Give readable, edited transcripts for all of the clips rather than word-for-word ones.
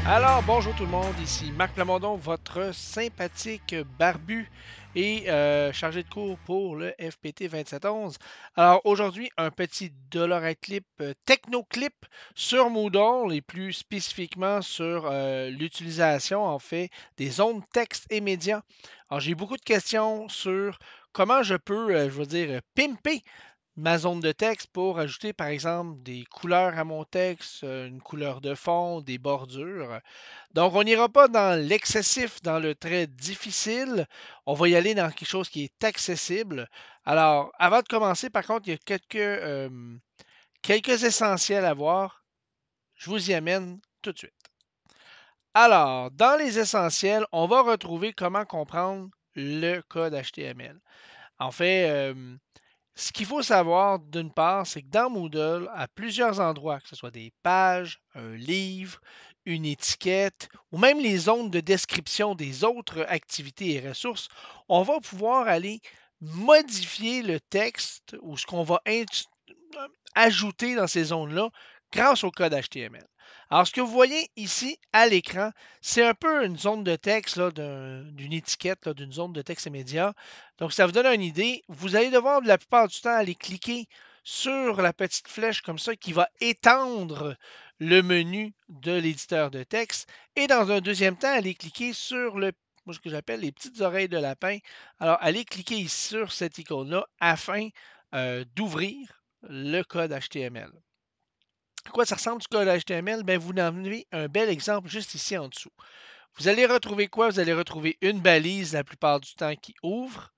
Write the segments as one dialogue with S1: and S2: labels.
S1: Alors, bonjour tout le monde, ici Marc Plamondon, votre sympathique barbu et chargé de cours pour le FPT 2711. Alors, aujourd'hui, un petit Dollar Clip Technoclip sur Moodle et plus spécifiquement sur l'utilisation, en fait, des zones texte et médias. Alors, j'ai beaucoup de questions sur comment je peux, je veux dire, pimper ma zone de texte pour ajouter, par exemple, des couleurs à mon texte, une couleur de fond, des bordures. Donc, on n'ira pas dans l'excessif, dans le très difficile. On va y aller dans quelque chose qui est accessible. Alors, avant de commencer, par contre, il y a quelques essentiels à voir. Je vous y amène tout de suite. Alors, dans les essentiels, on va retrouver comment comprendre le code HTML. En fait, ce qu'il faut savoir, d'une part, c'est que dans Moodle, à plusieurs endroits, que ce soit des pages, un livre, une étiquette, ou même les zones de description des autres activités et ressources, on va pouvoir aller modifier le texte ou ce qu'on va ajouter dans ces zones-là grâce au code HTML. Alors, ce que vous voyez ici à l'écran, c'est un peu une zone de texte d'une étiquette, d'une zone de texte immédiat. Donc, ça vous donne une idée. Vous allez devoir, la plupart du temps, aller cliquer sur la petite flèche comme ça qui va étendre le menu de l'éditeur de texte. Et dans un deuxième temps, aller cliquer sur ce que j'appelle les petites oreilles de lapin. Alors, allez cliquer ici sur cette icône-là afin d'ouvrir le code HTML. À quoi ça ressemble du code HTML? Bien, vous en avez un bel exemple juste ici en dessous. Vous allez retrouver quoi? Vous allez retrouver une balise la plupart du temps qui ouvre,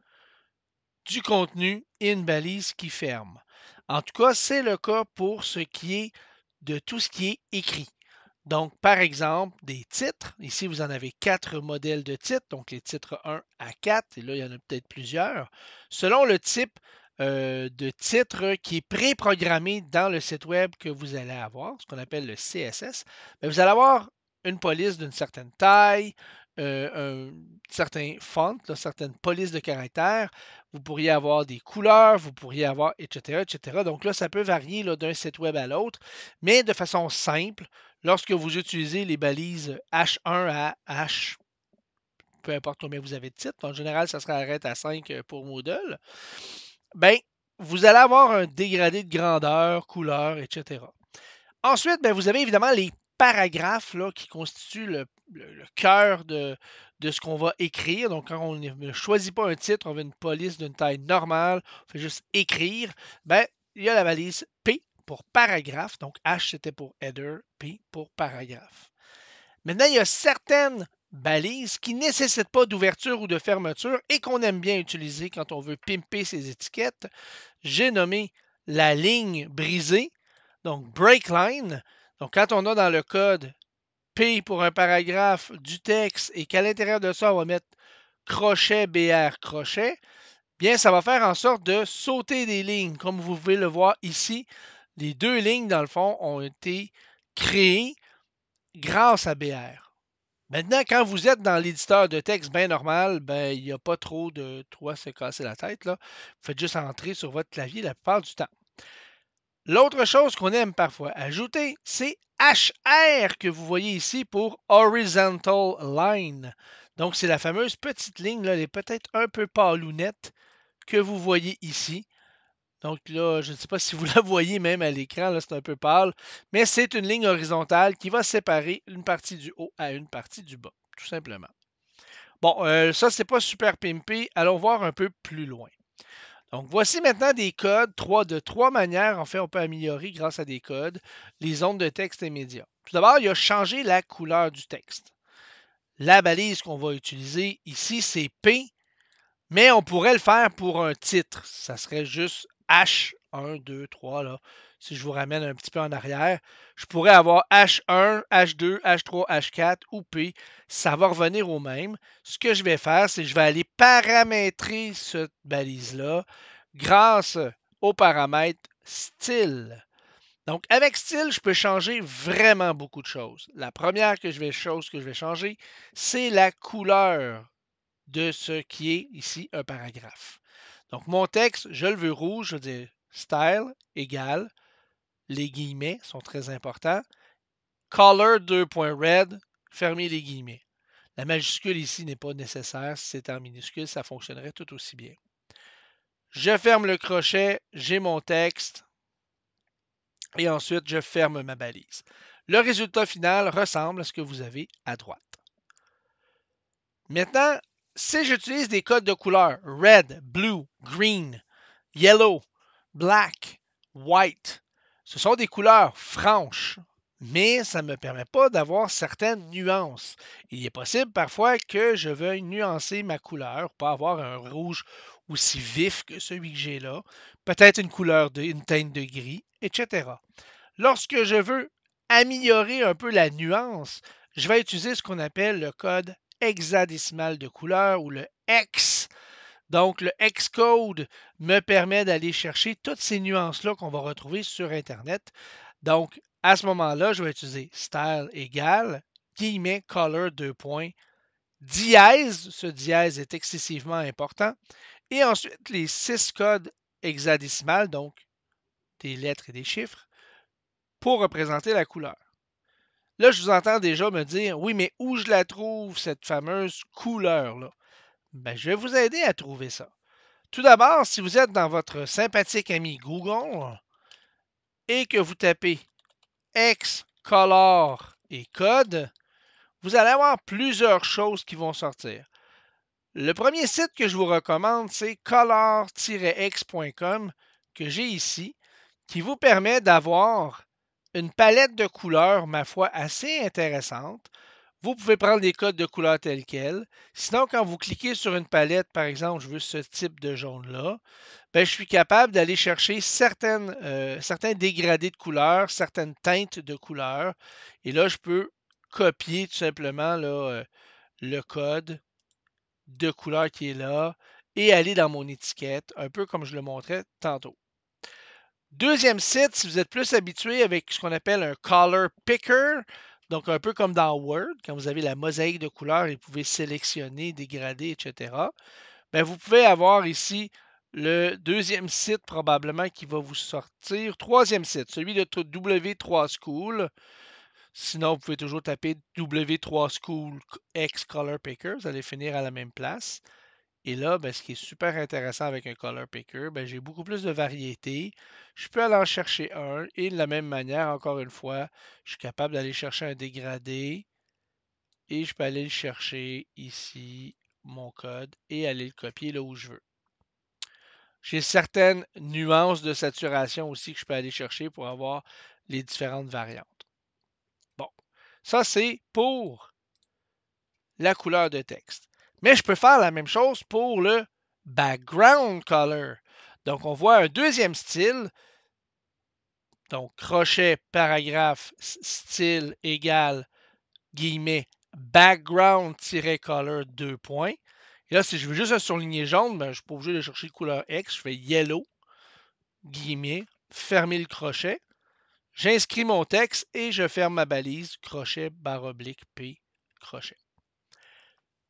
S1: du contenu et une balise qui ferme. En tout cas, c'est le cas pour ce qui est de tout ce qui est écrit. Donc, par exemple, des titres. Ici, vous en avez 4 modèles de titres, donc les titres 1 à 4, et là, il y en a peut-être plusieurs. Selon le type de titre qui est préprogrammé dans le site web que vous allez avoir, ce qu'on appelle le CSS, bien, vous allez avoir une police d'une certaine taille, un certain font, une certaine police de caractères. Vous pourriez avoir des couleurs, vous pourriez avoir, etc., etc. Donc là, ça peut varier d'un site web à l'autre, mais de façon simple, lorsque vous utilisez les balises H1 à H, peu importe combien vous avez de titres, en général, ça se arrête à 5 pour Moodle, ben, vous allez avoir un dégradé de grandeur, couleur, etc. Ensuite, ben, vous avez évidemment les paragraphes là, qui constituent le cœur de ce qu'on va écrire. Donc, quand on ne choisit pas un titre, on veut une police d'une taille normale, on fait juste écrire, ben, il y a la balise P pour paragraphe. Donc, H, c'était pour header, P pour paragraphe. Maintenant, il y a certaines balises qui ne nécessitent pas d'ouverture ou de fermeture et qu'on aime bien utiliser quand on veut pimper ces étiquettes. J'ai nommé la ligne brisée, donc break line. Donc, quand on a dans le code P pour un paragraphe du texte et qu'à l'intérieur de ça, on va mettre crochet BR crochet, bien, ça va faire en sorte de sauter des lignes. Comme vous pouvez le voir ici, les deux lignes, dans le fond, ont été créées grâce à BR. Maintenant, quand vous êtes dans l'éditeur de texte bien normal, ben, il n'y a pas trop de toi se casser la tête. Là. Vous faites juste entrer sur votre clavier la plupart du temps. L'autre chose qu'on aime parfois ajouter, c'est HR que vous voyez ici pour Horizontal Line. Donc, c'est la fameuse petite ligne, là, elle est peut-être un peu palounette que vous voyez ici. Donc là, je ne sais pas si vous la voyez même à l'écran, là, c'est un peu pâle, mais c'est une ligne horizontale qui va séparer une partie du haut à une partie du bas, tout simplement. Bon, ça, c'est pas super pimpé. Allons voir un peu plus loin. Donc, voici maintenant des codes, de trois manières, en fait, on peut améliorer grâce à des codes les zones de texte immédiat. Tout d'abord, il a changé la couleur du texte. La balise qu'on va utiliser ici, c'est P, mais on pourrait le faire pour un titre. Ça serait juste H1, 2, 3, là. Si je vous ramène un petit peu en arrière, je pourrais avoir H1, H2, H3, H4 ou P. Ça va revenir au même. Ce que je vais faire, c'est que je vais aller paramétrer cette balise-là grâce au paramètre style. Donc, avec style, je peux changer vraiment beaucoup de choses. La première chose que je vais changer, c'est la couleur de ce qui est ici un paragraphe. Donc, mon texte, je le veux rouge, je veux dire style égale, les guillemets sont très importants, color 2.red, fermez les guillemets. La majuscule ici n'est pas nécessaire. Si c'était en minuscule, ça fonctionnerait tout aussi bien. Je ferme le crochet, j'ai mon texte et ensuite je ferme ma balise. Le résultat final ressemble à ce que vous avez à droite. Maintenant, si j'utilise des codes de couleurs red, blue, green, yellow, black, white, ce sont des couleurs franches, mais ça ne me permet pas d'avoir certaines nuances. Il est possible parfois que je veuille nuancer ma couleur, pas avoir un rouge aussi vif que celui que j'ai là, peut-être une teinte de gris, etc. Lorsque je veux améliorer un peu la nuance, je vais utiliser ce qu'on appelle le code hexadécimal de couleur ou le hex. Donc, le Xcode me permet d'aller chercher toutes ces nuances-là qu'on va retrouver sur Internet. Donc, à ce moment-là, je vais utiliser style égale, guillemets, color, deux points, dièse. Ce dièse est excessivement important. Et ensuite, les 6 codes hexadécimales, donc des lettres et des chiffres, pour représenter la couleur. Là, je vous entends déjà me dire, oui, mais où je la trouve, cette fameuse couleur-là? Ben, je vais vous aider à trouver ça. Tout d'abord, si vous êtes dans votre sympathique ami Google et que vous tapez X, color et code, vous allez avoir plusieurs choses qui vont sortir. Le premier site que je vous recommande, c'est color-x.com que j'ai ici, qui vous permet d'avoir une palette de couleurs, ma foi, assez intéressante. Vous pouvez prendre des codes de couleurs tels quels. Sinon, quand vous cliquez sur une palette, par exemple, je veux ce type de jaune-là, ben, je suis capable d'aller chercher certains dégradés de couleurs, certaines teintes de couleurs. Et là, je peux copier tout simplement là, le code de couleur qui est là et aller dans mon étiquette, un peu comme je le montrais tantôt. Deuxième site, si vous êtes plus habitué avec ce qu'on appelle un color picker, donc un peu comme dans Word, quand vous avez la mosaïque de couleurs et vous pouvez sélectionner, dégrader, etc. Bien, vous pouvez avoir ici le deuxième site probablement qui va vous sortir. Troisième site, celui de W3School. Sinon, vous pouvez toujours taper W3School X Color Picker. Vous allez finir à la même place. Et là, ben, ce qui est super intéressant avec un color picker, ben, j'ai beaucoup plus de variété. Je peux aller en chercher un et de la même manière, encore une fois, je suis capable d'aller chercher un dégradé et je peux aller le chercher ici, mon code, et aller le copier là où je veux. J'ai certaines nuances de saturation aussi que je peux aller chercher pour avoir les différentes variantes. Bon, ça c'est pour la couleur de texte. Mais je peux faire la même chose pour le background color. Donc, on voit un deuxième style. Donc, crochet, paragraphe, style égale, guillemets, background-color, deux points. Et là, si je veux juste un surligné jaune, ben, je ne suis pas obligé de chercher de couleur X. Je fais yellow, guillemets, fermer le crochet. J'inscris mon texte et je ferme ma balise, crochet, barre oblique, P, crochet.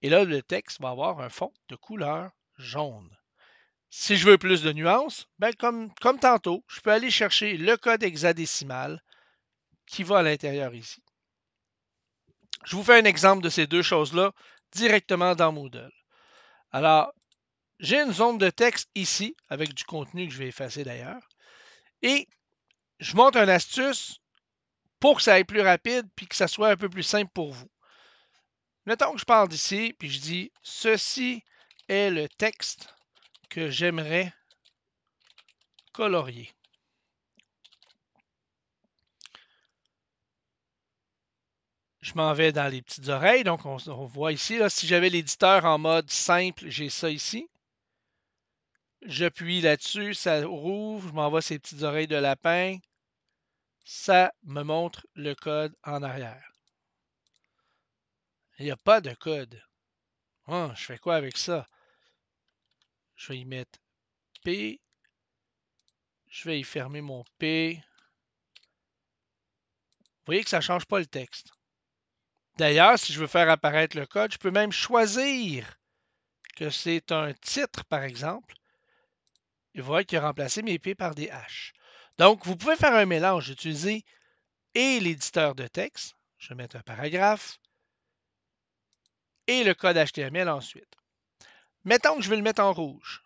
S1: Et là, le texte va avoir un fond de couleur jaune. Si je veux plus de nuances, ben comme tantôt, je peux aller chercher le code hexadécimal qui va à l'intérieur ici. Je vous fais un exemple de ces deux choses-là directement dans Moodle. Alors, j'ai une zone de texte ici, avec du contenu que je vais effacer d'ailleurs, et je montre une astuce pour que ça aille plus rapide puis que ça soit un peu plus simple pour vous. Mettons que je parle d'ici, puis je dis « Ceci est le texte que j'aimerais colorier. » Je m'en vais dans les petites oreilles. Donc, on voit ici, là, si j'avais l'éditeur en mode simple, j'ai ça ici. J'appuie là-dessus, ça rouvre, je m'envoie ces petites oreilles de lapin. Ça me montre le code en arrière. Il n'y a pas de code. Oh, je fais quoi avec ça? Je vais y mettre P. Je vais y fermer mon P. Vous voyez que ça ne change pas le texte. D'ailleurs, si je veux faire apparaître le code, je peux même choisir que c'est un titre, par exemple. Et vous voyez qu'il a remplacé mes P par des H. Donc, vous pouvez faire un mélange, utiliser et l'éditeur de texte. Je vais mettre un paragraphe, et le code HTML ensuite. Mettons que je veux le mettre en rouge.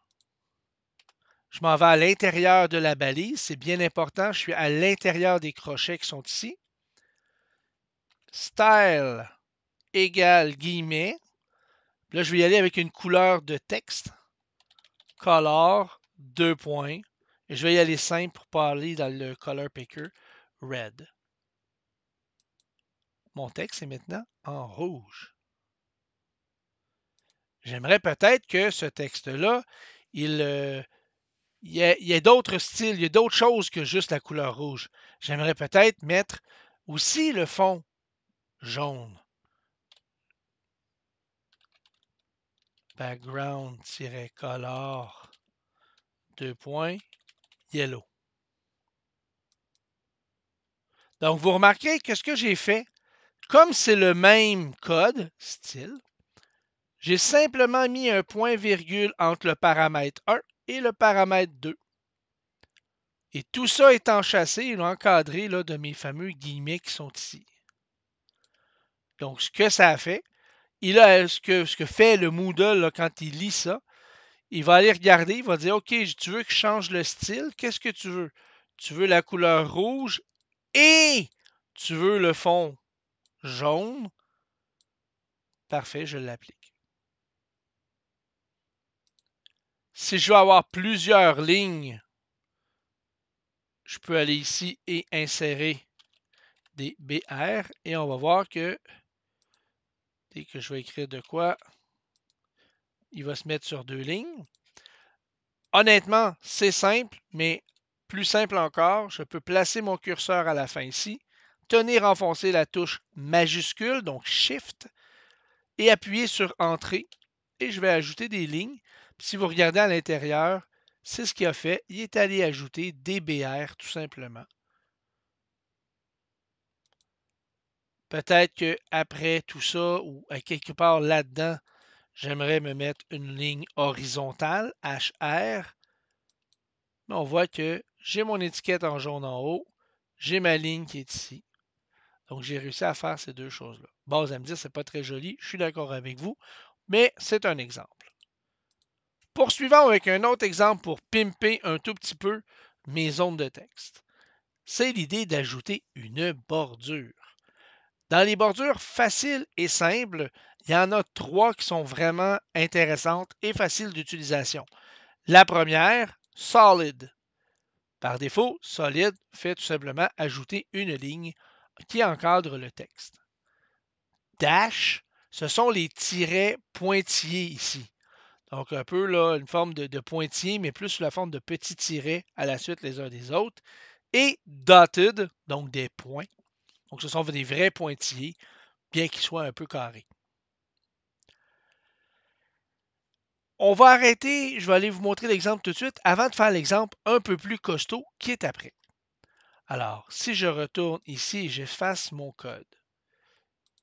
S1: Je m'en vais à l'intérieur de la balise, c'est bien important, je suis à l'intérieur des crochets qui sont ici. Style égale guillemets. Là, je vais y aller avec une couleur de texte. Color, 2 points. Et je vais y aller simple pour pas aller dans le color picker, red. Mon texte est maintenant en rouge. J'aimerais peut-être que ce texte-là, il y a d'autres styles, il y a d'autres choses que juste la couleur rouge. J'aimerais peut-être mettre aussi le fond jaune. Background-color, 2 points, yellow. Donc, vous remarquez que ce que j'ai fait, comme c'est le même code, style, j'ai simplement mis un point-virgule entre le paramètre 1 et le paramètre 2. Et tout ça est enchâssé et encadré là, de mes fameux guillemets qui sont ici. Donc, ce que ça a fait, ce que fait le Moodle là, quand il lit ça, il va aller regarder, il va dire, OK, tu veux que je change le style? Qu'est-ce que tu veux? Tu veux la couleur rouge et tu veux le fond jaune? Parfait, je l'applique. Si je veux avoir plusieurs lignes, je peux aller ici et insérer des BR et on va voir que dès que je vais écrire de quoi, il va se mettre sur 2 lignes. Honnêtement, c'est simple, mais plus simple encore, je peux placer mon curseur à la fin ici, tenir enfoncé la touche majuscule, donc Shift, et appuyer sur Entrée, et je vais ajouter des lignes. Puis si vous regardez à l'intérieur, c'est ce qu'il a fait. Il est allé ajouter des BR tout simplement. Peut-être qu'après tout ça, ou à quelque part là-dedans, j'aimerais me mettre une ligne horizontale, HR. Mais on voit que j'ai mon étiquette en jaune en haut, j'ai ma ligne qui est ici. Donc, j'ai réussi à faire ces deux choses-là. Bon, vous allez me dire, c'est pas très joli, je suis d'accord avec vous, mais c'est un exemple. Poursuivons avec un autre exemple pour pimper un tout petit peu mes zones de texte. C'est l'idée d'ajouter une bordure. Dans les bordures faciles et simples, il y en a 3 qui sont vraiment intéressantes et faciles d'utilisation. La première, Solid. Par défaut, Solid fait tout simplement ajouter une ligne qui encadre le texte. Dash, ce sont les tirets pointillés ici. Donc, un peu là, une forme de pointillé, mais plus sous la forme de petits tirets à la suite les uns des autres. Et dotted, donc des points. Donc, ce sont des vrais pointillés, bien qu'ils soient un peu carrés. On va arrêter, je vais aller vous montrer l'exemple tout de suite, avant de faire l'exemple un peu plus costaud qui est après. Alors, si je retourne ici et j'efface mon code,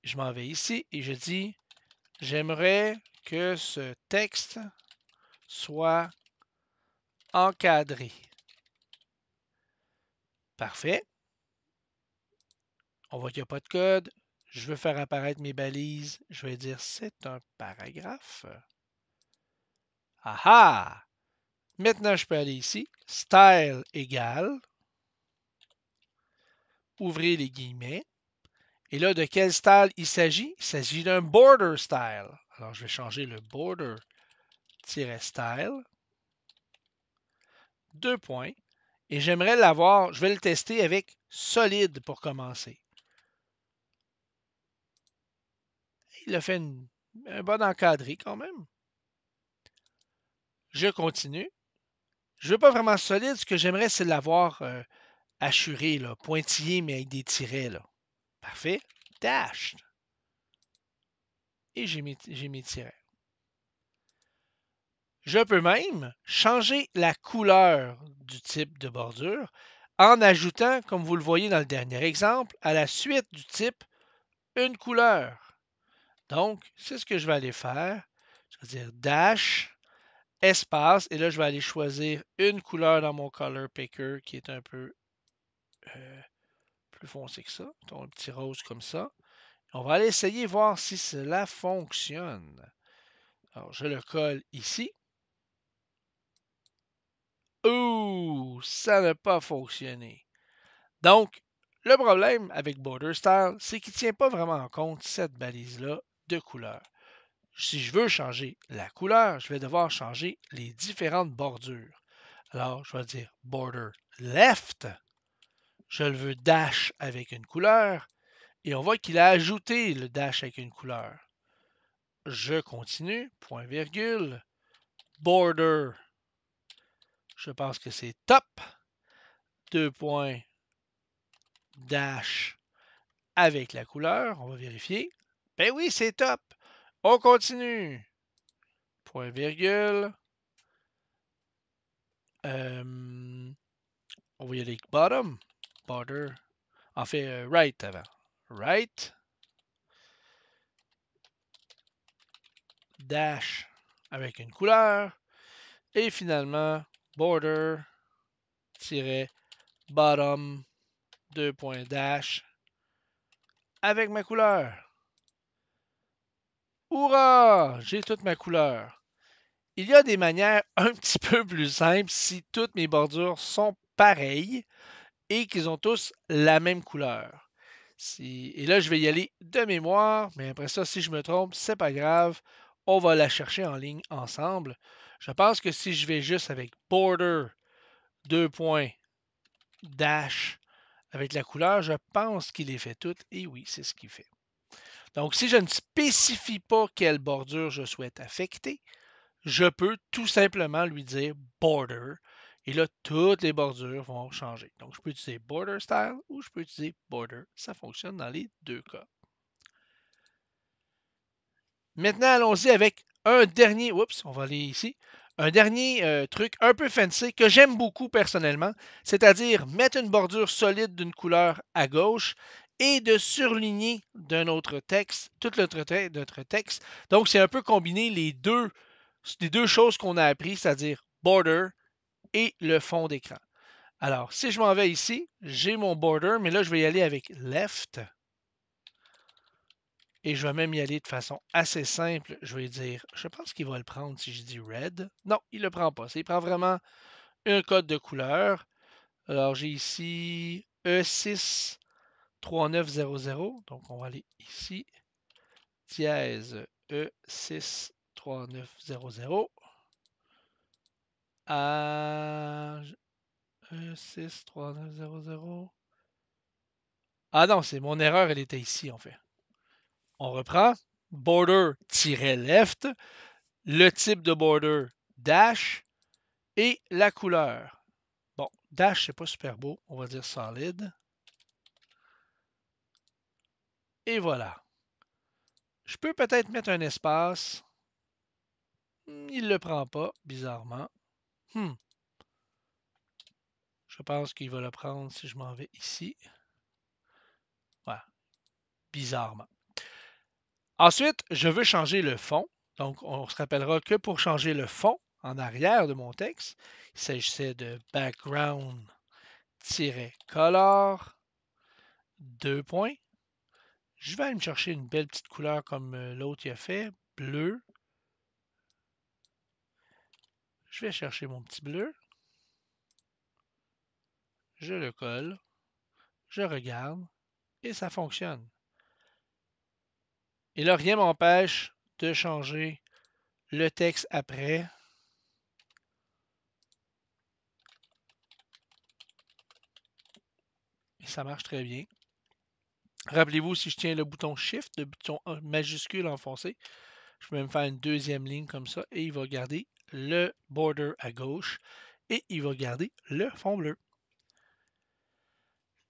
S1: je m'en vais ici et je dis, j'aimerais que ce texte soit encadré. Parfait. On voit qu'il n'y a pas de code. Je veux faire apparaître mes balises. Je vais dire c'est un paragraphe. Ah! Maintenant, je peux aller ici. Style égale. Ouvrez les guillemets. Et là, de quel style il s'agit? Il s'agit d'un border style. Alors, je vais changer le border-style. 2 points. Et j'aimerais l'avoir, je vais le tester avec solide pour commencer. Il a fait un bon encadré quand même. Je continue. Je ne veux pas vraiment solide. Ce que j'aimerais, c'est l'avoir hachuré, là, pointillé, mais avec des tirets. Là. Parfait. Dash. Et j'ai mes tirets. Je peux même changer la couleur du type de bordure en ajoutant, comme vous le voyez dans le dernier exemple, à la suite du type, une couleur. Donc, c'est ce que je vais aller faire. Je vais dire dash, espace, et là, je vais aller choisir une couleur dans mon color picker qui est un peu plus foncé que ça. Donc, un petit rose comme ça. On va aller essayer voir si cela fonctionne. Alors, je le colle ici. Ouh, ça n'a pas fonctionné. Donc, le problème avec Border Style, c'est qu'il ne tient pas vraiment en compte cette balise-là de couleur. Si je veux changer la couleur, je vais devoir changer les différentes bordures. Alors, je vais dire Border Left. Je le veux dash avec une couleur. Et on voit qu'il a ajouté le dash avec une couleur. Je continue, point virgule, border. Je pense que c'est top. 2 points, dash avec la couleur. On va vérifier. Ben oui, c'est top. On continue. Point virgule. On va y aller avec bottom. Border. En fait, right avant. Right. Dash avec une couleur. Et finalement, border, bottom, 2 points dash avec ma couleur. Hourra! J'ai toute ma couleur. Il y a des manières un petit peu plus simples si toutes mes bordures sont pareilles et qu'ils ont tous la même couleur. Et là, je vais y aller de mémoire, mais après ça, si je me trompe, c'est pas grave. On va la chercher en ligne ensemble. Je pense que si je vais juste avec border, 2 points, dash, avec la couleur, je pense qu'il les fait toutes. Et oui, c'est ce qu'il fait. Donc, si je ne spécifie pas quelle bordure je souhaite affecter, je peux tout simplement lui dire border. Et là, toutes les bordures vont changer. Donc, je peux utiliser border style ou je peux utiliser border. Ça fonctionne dans les deux cas. Maintenant, allons-y avec un dernier. Oups, on va aller ici. Un dernier truc un peu fancy que j'aime beaucoup personnellement, c'est-à-dire mettre une bordure solide d'une couleur à gauche et de surligner d'un autre texte, tout notre texte. Donc, c'est un peu combiner les deux choses qu'on a appris, c'est-à-dire border et le fond d'écran. Alors, si je m'en vais ici, j'ai mon border, mais là, je vais y aller avec left. Et je vais même y aller de façon assez simple. Je vais dire, je pense qu'il va le prendre si je dis red. Non, il ne le prend pas. Il prend vraiment un code de couleur. Alors, j'ai ici E6 3900. Donc, on va aller ici. Dièse E6 3900. À E6 3900. Ah non, c'est mon erreur, elle était ici en fait. On reprend. Border-left, le type de border dash et la couleur. Bon, dash, c'est pas super beau. On va dire solide. Et voilà. Je peux peut-être mettre un espace. Il ne le prend pas, bizarrement. Je pense qu'il va le prendre si je m'en vais ici. Voilà, bizarrement. Ensuite, je veux changer le fond. Donc, on se rappellera que pour changer le fond en arrière de mon texte, il s'agissait de background-color, 2 points. Je vais aller me chercher une belle petite couleur comme l'autre y a fait, bleu. Je vais chercher mon petit bleu. Je le colle. Je regarde et ça fonctionne. Et là, rien ne m'empêche de changer le texte après. Et ça marche très bien. Rappelez-vous, si je tiens le bouton Shift, le bouton majuscule enfoncé, je peux même faire une deuxième ligne comme ça et il va garder le border à gauche et il va garder le fond bleu.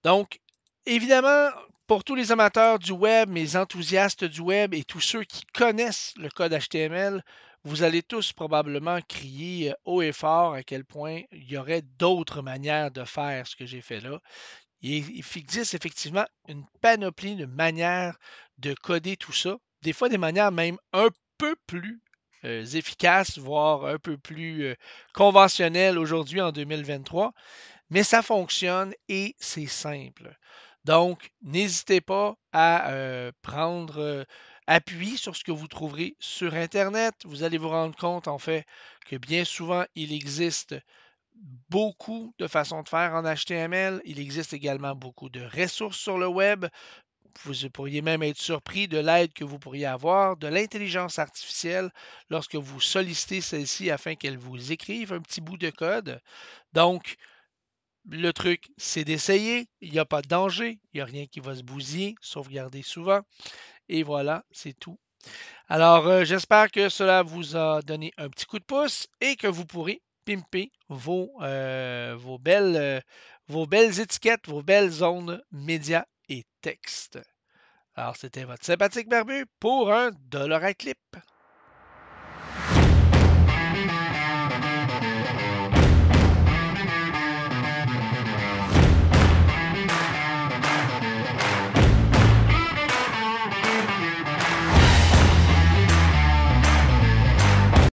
S1: Donc, évidemment, pour tous les amateurs du web, mes enthousiastes du web et tous ceux qui connaissent le code HTML, vous allez tous probablement crier haut et fort à quel point il y aurait d'autres manières de faire ce que j'ai fait là. Il existe effectivement une panoplie de manières de coder tout ça. Des fois, des manières même un peu plus efficaces, voire un peu plus conventionnelles aujourd'hui en 2023. Mais ça fonctionne et c'est simple. Donc, n'hésitez pas à prendre appui sur ce que vous trouverez sur Internet. Vous allez vous rendre compte, en fait, que bien souvent, il existe beaucoup de façons de faire en HTML. Il existe également beaucoup de ressources sur le web. Vous pourriez même être surpris de l'aide que vous pourriez avoir de l'intelligence artificielle lorsque vous sollicitez celle-ci afin qu'elle vous écrive un petit bout de code. Donc, le truc, c'est d'essayer. Il n'y a pas de danger. Il n'y a rien qui va se bousiller. Sauvegardez souvent. Et voilà, c'est tout. Alors, j'espère que cela vous a donné un petit coup de pouce et que vous pourrez pimper vos belles étiquettes, vos belles zones médias et textes. Alors, c'était votre sympathique barbu pour un dollar à clip.